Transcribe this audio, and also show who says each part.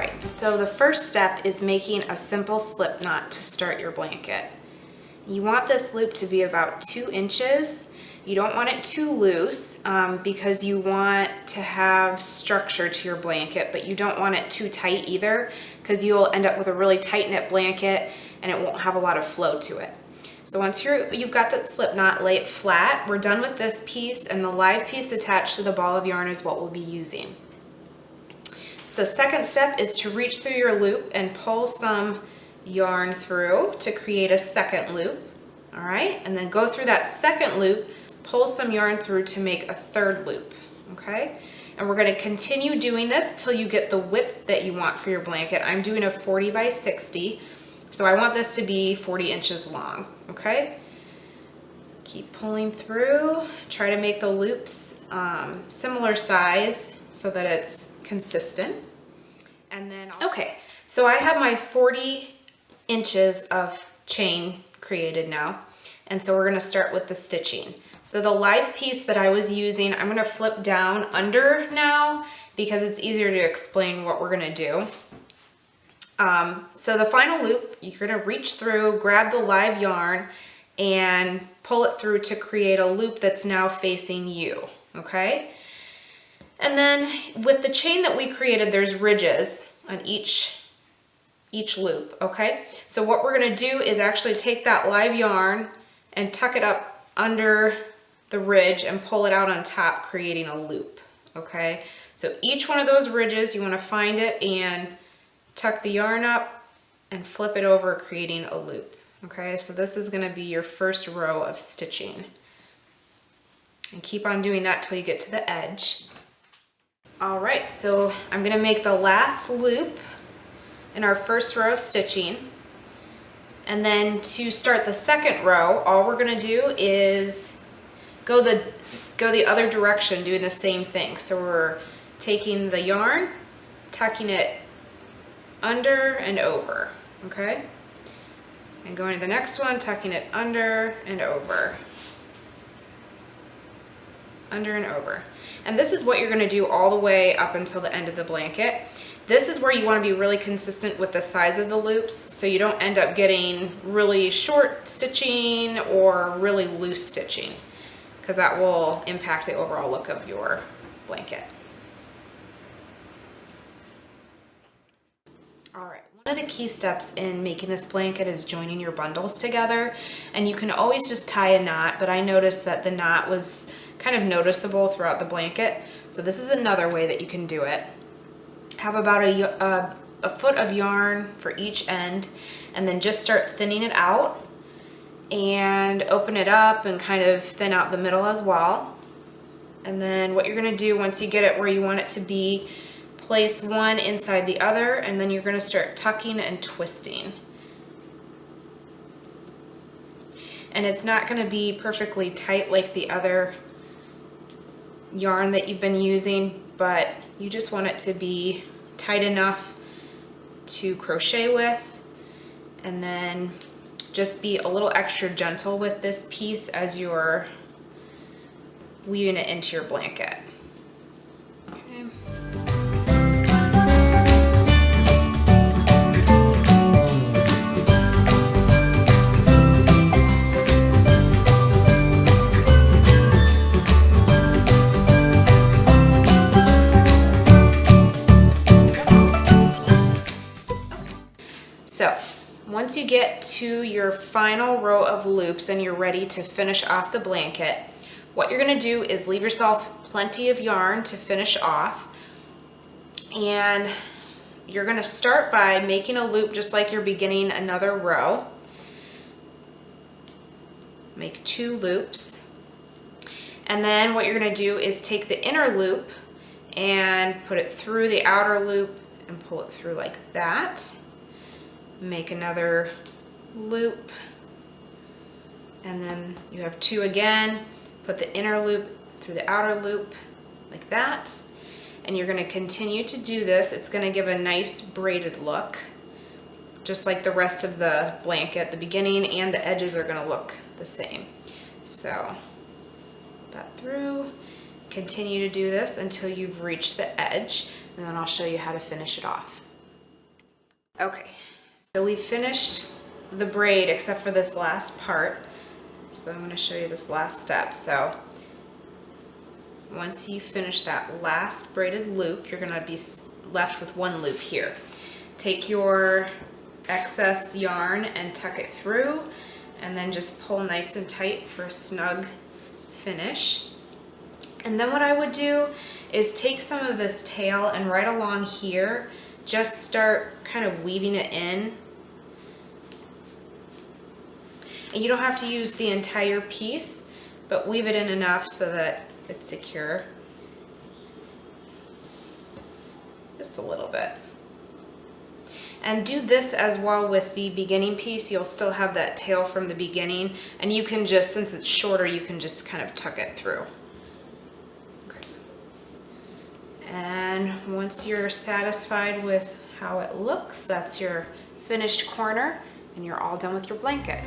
Speaker 1: right, so the first step is making a simple slip knot to start your blanket. You want this loop to be about 2 inches. You don't want it too loose because you want to have structure to your blanket, but you don't want it too tight either because you'll end up with a really tight knit blanket and it won't have a lot of flow to it. So once you've got that slip knot, lay it flat. We're done with this piece, and the live piece attached to the ball of yarn is what we'll be using. So second step is to reach through your loop and pull some yarn through to create a second loop. All right, and then go through that second loop, pull some yarn through to make a third loop. Okay, and we're going to continue doing this till you get the width that you want for your blanket. I'm doing a 40 by 60, so I want this to be 40 inches long. Okay, keep pulling through, try to make the loops similar size so that it's consistent. And then okay, so I have my 40 inches of chain created now, and so we're going to start with the stitching. So the live piece that I was using, I'm going to flip down under now because it's easier to explain what we're going to do. So the final loop, you're going to reach through, grab the live yarn, and pull it through to create a loop that's now facing you. Okay, and then with the chain that we created, there's ridges on each loop. Okay, so what we're going to do is actually take that live yarn and tuck it up under the ridge and pull it out on top, creating a loop. Okay, so each one of those ridges, you want to find it and tuck the yarn up and flip it over, creating a loop. Okay, so this is going to be your first row of stitching, and keep on doing that till you get to the edge. All right, so I'm going to make the last loop in our first row of stitching, and then to start the second row, all we're going to do is go the other direction, doing the same thing. So we're taking the yarn, tucking it under and over. Okay, and going to the next one, tucking it under and over, under and over. And this is what you're going to do all the way up until the end of the blanket. This is where you want to be really consistent with the size of the loops, so you don't end up getting really short stitching or really loose stitching, because that will impact the overall look of your blanket. All right. One of the key steps in making this blanket is joining your bundles together, and you can always just tie a knot, but I noticed that the knot was kind of noticeable throughout the blanket, so this is another way that you can do it. Have about a foot of yarn for each end, and then just start thinning it out and open it up and kind of thin out the middle as well. And then what you're going to do once you get it where you want it to be, place one inside the other, and then you're going to start tucking and twisting. And it's not going to be perfectly tight like the other yarn that you've been using, but you just want it to be tight enough to crochet with, and then just be a little extra gentle with this piece as you're weaving it into your blanket. Okay. So once you get to your final row of loops and you're ready to finish off the blanket, what you're going to do is leave yourself plenty of yarn to finish off, and you're going to start by making a loop just like you're beginning another row. Make 2 loops, and then what you're going to do is take the inner loop and put it through the outer loop and pull it through like that. Make another loop, and then you have 2 again. Put the inner loop through the outer loop like that, and you're going to continue to do this. It's going to give a nice braided look, just like the rest of the blanket. The beginning and the edges are going to look the same. So that through, continue to do this until you've reached the edge, and then I'll show you how to finish it off. Okay, so we finished the braid except for this last part. So I'm going to show you this last step. So once you finish that last braided loop, you're going to be left with one loop here. Take your excess yarn and tuck it through, and then just pull nice and tight for a snug finish. And then what I would do is take some of this tail and right along here, just start kind of weaving it in. And you don't have to use the entire piece, but weave it in enough so that it's secure. Just a little bit. And do this as well with the beginning piece. You'll still have that tail from the beginning, and you can just, since it's shorter, you can just kind of tuck it through. Okay. And once you're satisfied with how it looks, that's your finished corner, and you're all done with your blanket.